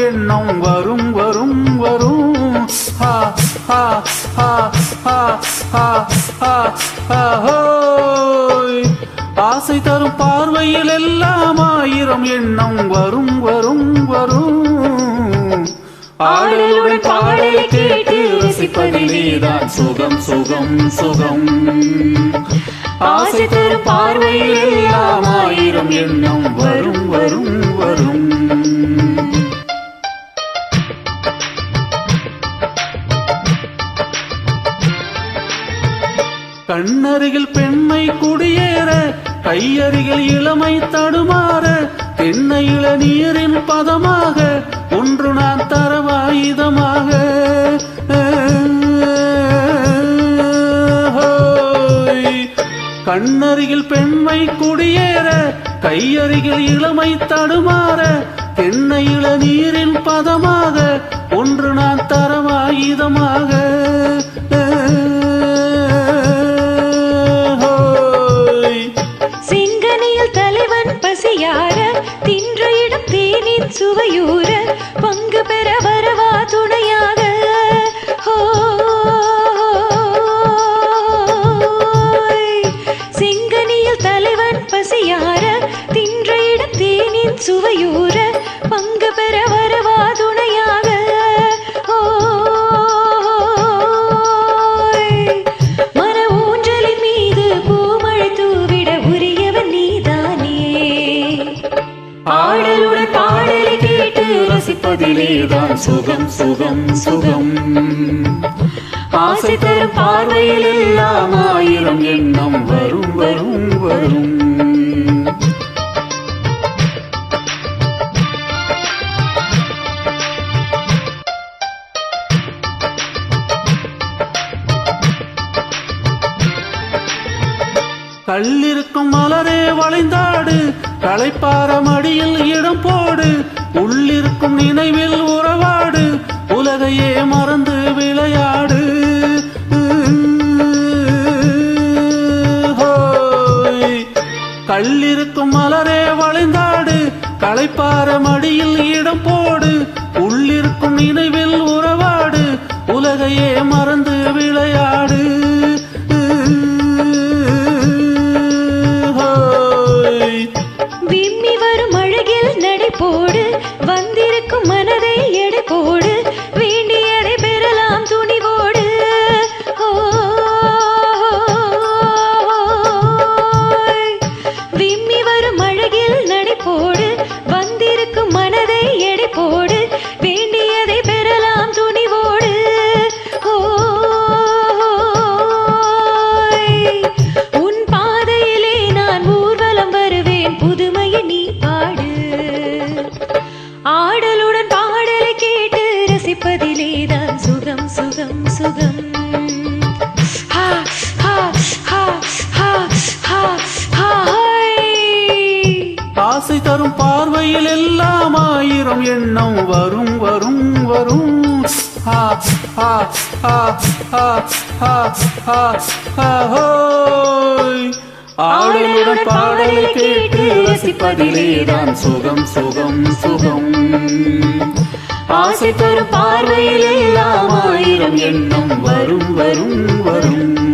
எண்ணம் வரும் வரும் வரும். ஹா ஹா ஹா ஹா ஹா ஹா ஹா ஹோய். ஆசை தரும் பார்வையில் எல்லாம் ஆயிரம் எண்ணம் வரும் வரும் வரும். ஆடலுடன் பாடலை கேட்டு ரசிப்பதிலேதான் சுகம் சுகம் சுகம். ஆசை தரும் பார்வையில் எல்லாம் ஆயிரம் எண்ணம் வரும் வரும் வரும். கண்ணருகில் பெண்மை குடியேற, கையருகில் இளமை தடுமாற, தென்னை இளநீரின் பதமாக ஒன்று நான் தரவாயுதமாக. கண்ணருகில் பெண்மை குடியேற, கையருகில் இளமை தடுமாற, தென்னை இளநீரின் பதமாக ஒன்று நான் தரவாயுதமாக. பசியார தின்ற இடம் தேனின் சுவையூர, பங்கு பெற வரவா துணையாக. செங்கனியில் தலைவன் பசியார தின்ற இடம் தேனின் சுவையூர, பங்கு பெற வரவா துணையாக. மர ஊஞ்சலின் மீது பூமழை தூவிட உரியவன் நீதானே. ஆடலுடன் பாடலை கேட்டு ரசிப்பதிலேதான் சுகம் சுகம் சுகம். ஆசை தரும் பார்வையில் எல்லாம் ஆயிரம் எண்ணம் வரும் வரும் வரும். கல்லிருக்கும் மலரே வளைந்தாடு, களைப்பார மடியில் இடம் போடு, உள்ளிருக்கும் நினைவில் உறவாடு, உலகையே மறந்து விளையாடு. கல்லிருக்கும் மலரே வளைந்தாடு, களைப்பார மடியில் இடம் போடு, உள்ளிருக்கும் நினைவில் உறவாடு, உலகையே மறந்து விளையாடு. விம்மி வரும் அழகில் நடை போடு, வந்திருக்கும் மனதை எடை போடு, வேண்டியதை பெறலாம் துணிவோடு. விம்மி வரும் அழகில் நடை போடு, வந்திருக்கும் மனதை எடை போடு, வேண்டியதை பெறலாம் துணிவோடு. உன் பாதையிலே நான் ஊர்வலம் வருவேன், புதுமையை நீ பாடு. ஆடலுடன் பாடலை கேட்டு ரசிப்பதிலேதான் சுகம் சுகம் சுகம். ஆசை தரும் பார்வையில் எல்லாம் ஆயிரம் எண்ணம் வரும் வரும் வரும். ஹா ஹா ஹா ஹா ஹா ஹா ஹா ஹோய். ஆடலுடன் பாடலை கேட்டு ரசிப்பதிலேதான் சுகம் சுகம் சுகம். ஆசை தரும் பார்வையில் எல்லாம் ஆயிரம் எண்ணம் வரும் வரும் வரும்.